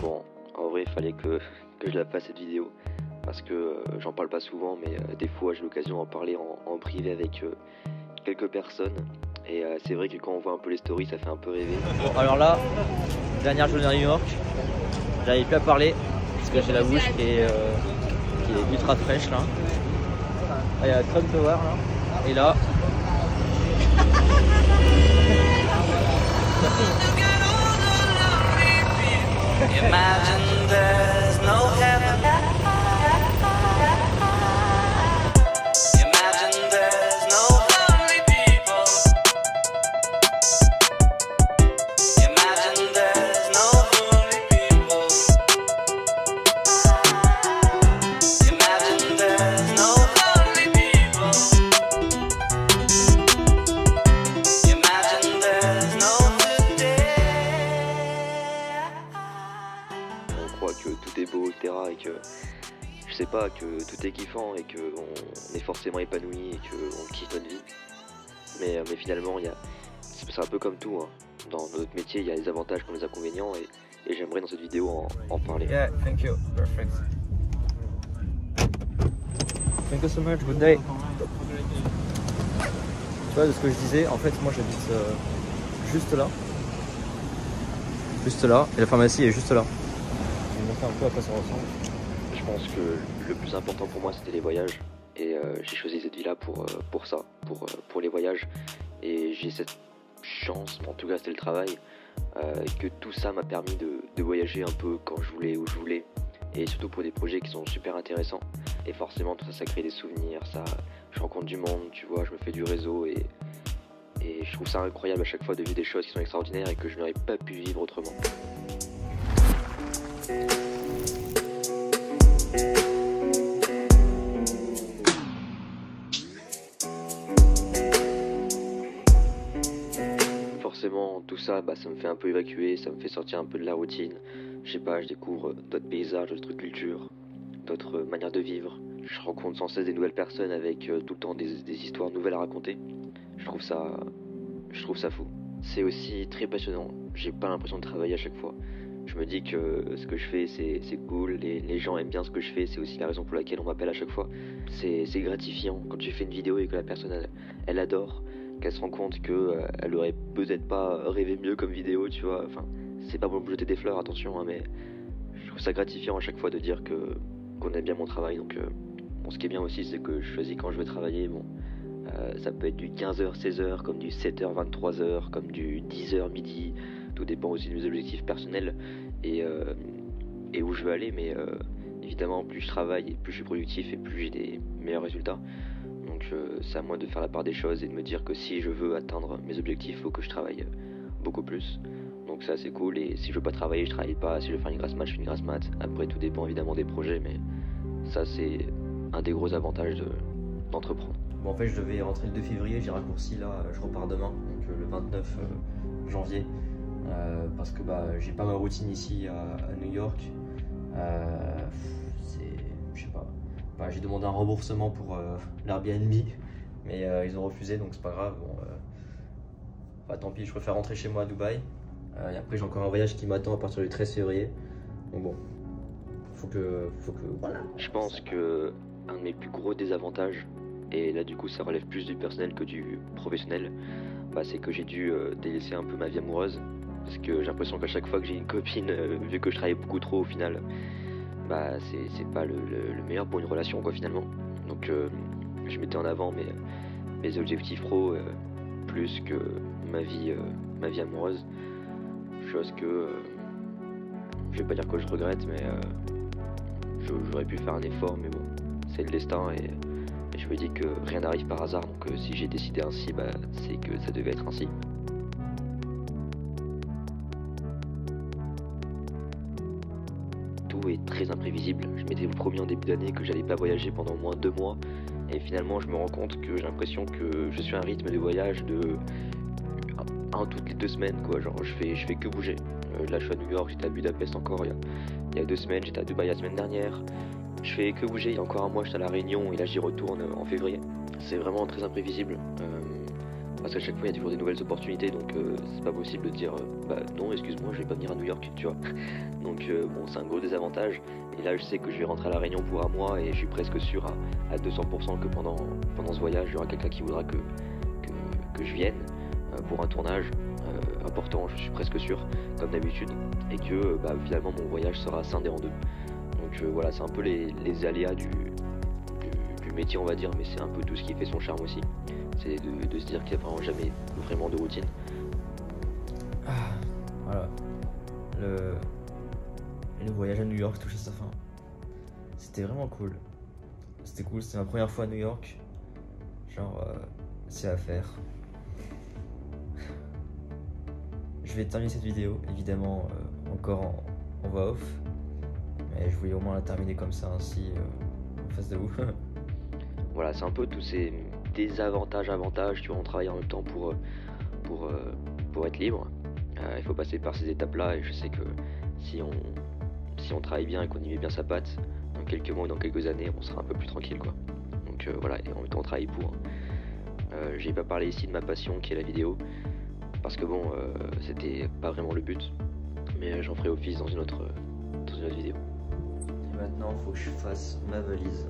Bon, en vrai, il fallait que je la fasse cette vidéo. Parce que j'en parle pas souvent, mais des fois j'ai l'occasion d'en parler en privé avec quelques personnes. Et c'est vrai que quand on voit un peu les stories, ça fait un peu rêver. Bon, alors là, dernière journée à New York, j'arrive plus à parler parce que j'ai la bouche qui est ultra fraîche là. Il y a Trump Tower là. Et là. Imagine there's no heaven. Imagine there's no lonely people. Imagine there's no lonely people. Imagine there's no lonely people. Imagine there's no today. On croit que tout est beau, etc. Et que, je sais pas, que tout est kiffant et qu'on est forcément épanoui et qu'on kiffe notre vie. Mais finalement, c'est un peu comme tout, hein. Dans notre métier, il y a des avantages comme des inconvénients et j'aimerais dans cette vidéo en parler. Yeah, thank you. Perfect. Thank you so much. Good day. Tu vois, de ce que je disais, en fait, moi j'habite juste là. Juste là. Et la pharmacie est juste là. Je vais vous montrer un peu à quoi ça ressemble. Je pense que le plus important pour moi c'était les voyages et j'ai choisi cette vie là pour ça, pour les voyages et j'ai cette chance, en tout cas c'était le travail, que tout ça m'a permis de voyager un peu quand je voulais, où je voulais et surtout pour des projets qui sont super intéressants et forcément tout ça ça crée des souvenirs, ça, je rencontre du monde, tu vois, je me fais du réseau et je trouve ça incroyable à chaque fois de vivre des choses qui sont extraordinaires et que je n'aurais pas pu vivre autrement. Forcément, tout ça, ça me fait un peu évacuer, ça me fait sortir un peu de la routine. Je sais pas, je découvre d'autres paysages, d'autres cultures, d'autres manières de vivre. Je rencontre sans cesse des nouvelles personnes avec tout le temps des histoires nouvelles à raconter. Je trouve ça fou. C'est aussi très passionnant. J'ai pas l'impression de travailler à chaque fois. Je me dis que ce que je fais, c'est cool. Les gens aiment bien ce que je fais. C'est aussi la raison pour laquelle on m'appelle à chaque fois. C'est gratifiant quand tu fais une vidéo et que la personne, elle adore. Qu'elle se rend compte qu'elle aurait peut-être pas rêvé mieux comme vidéo, tu vois. Enfin, c'est pas pour me jeter des fleurs, attention, hein, mais je trouve ça gratifiant à chaque fois de dire qu'on aime bien mon travail. Donc, bon, ce qui est bien aussi, c'est que je choisis quand je veux travailler. Bon, ça peut être du 15h, 16h, comme du 7h, 23h, comme du 10h, midi. Tout dépend aussi de mes objectifs personnels et où je veux aller. Mais évidemment, plus je travaille et plus je suis productif et plus j'ai des meilleurs résultats. Donc c'est à moi de faire la part des choses et de me dire que si je veux atteindre mes objectifs, il faut que je travaille beaucoup plus. Donc ça c'est cool et si je veux pas travailler, je travaille pas. Si je veux faire une grasse mat, je fais une grasse mat. Après tout dépend évidemment des projets, mais ça c'est un des gros avantages d'entreprendre. Bon, en fait, je devais rentrer le 2 février, j'ai raccourci là, je repars demain, donc le 29 janvier. Parce que j'ai pas ma routine ici à New York. Je sais pas. J'ai demandé un remboursement pour l'Airbnb, mais ils ont refusé, donc c'est pas grave. Bon, tant pis, je préfère rentrer chez moi à Dubaï. Et après, j'ai encore un voyage qui m'attend à partir du 13 février. Donc bon, faut que voilà. Je pense que un de mes plus gros désavantages, et là du coup ça relève plus du personnel que du professionnel, c'est que j'ai dû délaisser un peu ma vie amoureuse. Parce que j'ai l'impression qu'à chaque fois que j'ai une copine, vu que je travaille beaucoup trop au final, c'est pas le meilleur pour une relation quoi finalement. Donc je mettais en avant mes objectifs pro plus que ma vie amoureuse. Chose que je vais pas dire que je regrette, mais j'aurais pu faire un effort, mais bon, c'est le destin et je me dis que rien n'arrive par hasard. Donc si j'ai décidé ainsi, c'est que ça devait être ainsi. Tout est très imprévisible. Je m'étais promis en début d'année que j'allais pas voyager pendant au moins 2 mois et finalement je me rends compte que j'ai l'impression que je suis à un rythme de voyage de toutes les 2 semaines quoi. Genre je fais que bouger. Là je suis à New York, j'étais à Budapest encore il y a 2 semaines, j'étais à Dubaï la semaine dernière. Je fais que bouger, il y a encore un mois j'étais à La Réunion et là j'y retourne en février. C'est vraiment très imprévisible. parce qu'à chaque fois il y a toujours des nouvelles opportunités, donc c'est pas possible de dire bah non excuse-moi je vais pas venir à New York, tu vois. Donc bon c'est un gros désavantage, et là je sais que je vais rentrer à La Réunion pour un mois et je suis presque sûr à 200% que pendant ce voyage il y aura quelqu'un qui voudra que je vienne pour un tournage important, je suis presque sûr, comme d'habitude, et que bah, finalement mon voyage sera scindé en deux. Donc voilà, c'est un peu les aléas du métier on va dire, mais c'est un peu tout ce qui fait son charme aussi. C'est de se dire qu'il n'y a vraiment jamais vraiment de routine. Voilà. Le voyage à New York touche à sa fin. C'était vraiment cool. C'était ma première fois à New York. Genre, c'est à faire. Je vais terminer cette vidéo, évidemment, encore en voix off. Mais je voulais au moins la terminer comme ça, ainsi, en face de vous. Voilà, c'est un peu tous ces désavantages, avantages, tu vois, on travaille en même temps pour être libre. Il faut passer par ces étapes-là, et je sais que si on travaille bien et qu'on y met bien sa patte, dans quelques mois ou dans quelques années, on sera un peu plus tranquille, quoi. Donc voilà, et en même temps on travaille pour. J'ai pas parlé ici de ma passion qui est la vidéo, parce que bon, c'était pas vraiment le but, mais j'en ferai office dans une autre vidéo. Et maintenant, il faut que je fasse ma valise.